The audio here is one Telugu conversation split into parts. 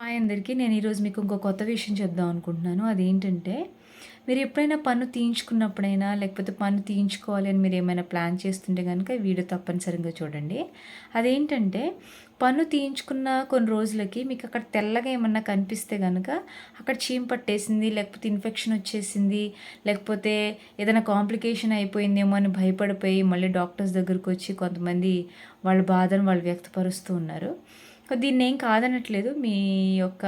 హాయ్ అందరికీ. నేను ఈరోజు మీకు ఇంకో కొత్త విషయం చెప్దాం అనుకుంటున్నాను. అదేంటంటే, మీరు ఎప్పుడైనా పన్ను తీయించుకున్నప్పుడైనా, లేకపోతే పన్ను తీయించుకోవాలి అని మీరేమైనా ప్లాన్ చేస్తుంటే గనక ఈ వీడియో తప్పనిసరిగా చూడండి. అదేంటంటే, పన్ను తీయించుకున్న కొన్ని రోజులకి మీకు అక్కడ తెల్లగా ఏమన్నా కనిపిస్తే గనక, అక్కడ చీమ పట్టేసింది, లేకపోతే ఇన్ఫెక్షన్ వచ్చేసింది, లేకపోతే ఏదైనా కాంప్లికేషన్ అయిపోయిందేమో అని భయపడిపోయి, మళ్ళీ డాక్టర్స్ దగ్గరకొచ్చి కొంతమంది వాళ్ళ బాధను వాళ్ళు వ్యక్తపరుస్తూ ఉన్నారు. దీన్నేం కాదనట్లేదు. మీ యొక్క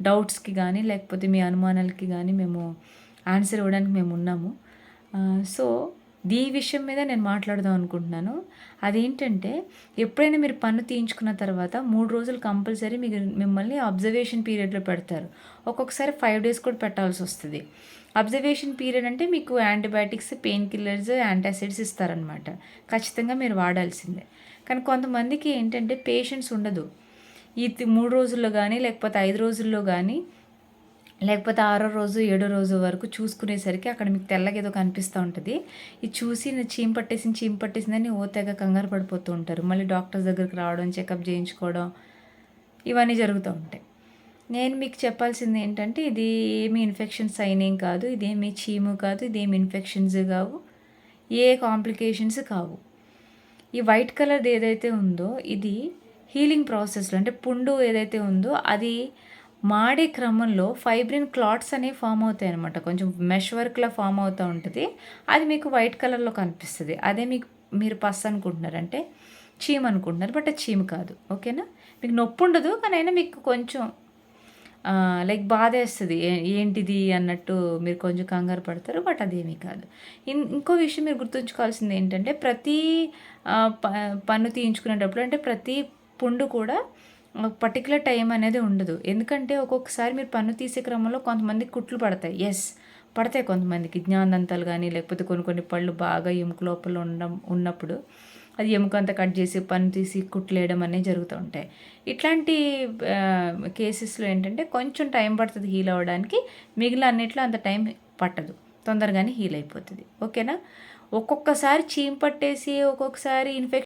డౌట్స్‌కి గానీ, లేకపోతే మీ అనుమానాలకి గానీ మేము ఆన్సర్ ఇవ్వడానికి మేమున్నాము. సో, ఈ విషయం మీద నేను మాట్లాడదాం అనుకుంటున్నాను. అదేంటంటే, ఎప్పుడైనా మీరు పన్ను తీయించుకున్న తర్వాత 3 రోజులు కంపల్సరీ మిమ్మల్ని అబ్జర్వేషన్ పీరియడ్‌లో పెడతారు. ఒక్కొక్కసారి 5 డేస్ కూడా పెట్టాల్సొస్తది. అబ్జర్వేషన్ పీరియడ్ అంటే మీకు యాంటీబయాటిక్స్, పెయిన్ కిల్లర్స్, యాంటాసిడ్స్ ఇస్తారనమాట. ఖచ్చితంగా మీరు వాడాల్సిందే. కానీ కొంతమందికి ఏంటంటే పేషెన్స్ ఉండదు. ఈ 3 రోజుల్లో గానీ, లేకపోతే 5 రోజుల్లో గానీ, లేకపోతే ఆరో రోజు, ఏడో రోజు వరకు చూసుకునేసరికి అక్కడ మీకు తెల్లగా ఏదో కనిపిస్తూ ఉంటది. ఇది చూసి చీమ పట్టేసిందని తెగ కంగారు పడిపోతూ ఉంటారు. మళ్ళీ డాక్టర్స్ దగ్గరికి రావడం, చెకప్ చేయించుకోవడం ఇవన్నీ జరుగుతూ ఉంటాయి. నేను మీకు చెప్పాల్సింది ఏంటంటే, ఇది ఏమి ఇన్ఫెక్షన్స్ అయినేం కాదు. ఇదేమి చీము కాదు. ఇదేమి ఇన్ఫెక్షన్స్ కావు. ఏ కాంప్లికేషన్స్ కావు. ఈ వైట్ కలర్‌ది ఏదైతే ఉందో ఇది హీలింగ్ ప్రాసెస్‌లో అంటే పుండు ఏదైతే ఉందో అది మాడే క్రమంలో ఫైబ్రిన్ క్లాట్స్ అనేవి ఫామ్ అవుతాయన్నమాట. కొంచెం మెష్ వర్క్‌లా ఫామ్ అవుతా ఉంటది. అది మీకు వైట్ కలర్‌లో కనిపిస్తది. అదే మీరు పస్ అనుకుంటున్నారు. అంటే చీమ అనుకుంటున్నారు. బట్ అది చీమ కాదు. ఓకేనా? మీకు నొప్పి ఉండదు. కానీ అయినా మీకు కొంచెం లైక్ బాధేస్తది. ఏంటిది అన్నట్టు మీరు కొంచెం కంగారు పడతారు. బట్ అదేమీ కాదు. ఇంకో విషయం మీరు గుర్తుంచుకోవాల్సింది ఏంటంటే ప్రతి ఆహ్, ప పన్ను తీయించుకునేటప్పుడు అంటే ప్రతి పుండు కూడా పర్టిక్యులర్ టైం అనేది ఉండదు. ఎందుకంటే ఒక్కొక్కసారి మీరు పన్ను తీసే క్రమంలో కొంతమందికి కుట్లు పడతాయి. పడతాయి కొంతమందికి జ్ఞానదంతాలు గానీ, లేకపోతే కొన్ని కొన్ని పళ్ళు బాగా ఎముక లోపల ఉన్నప్పుడు అది ఎముకంతా కట్ చేసి పన్ను తీసి కుట్లేయడం అనేవి జరుగుతూ ఉంటాయి. ఇట్లాంటి కేసెస్‌లో ఏంటంటే కొంచెం టైం పడతది హీల్ అవ్వడానికి. మిగిలిన అన్నిట్లో అంత టైం పట్టదు. తొందరగానే హీల్ అయిపోతది. ఓకేనా? ఒక్కొక్కసారి చీమ పట్టేసి, ఒక్కొక్కసారి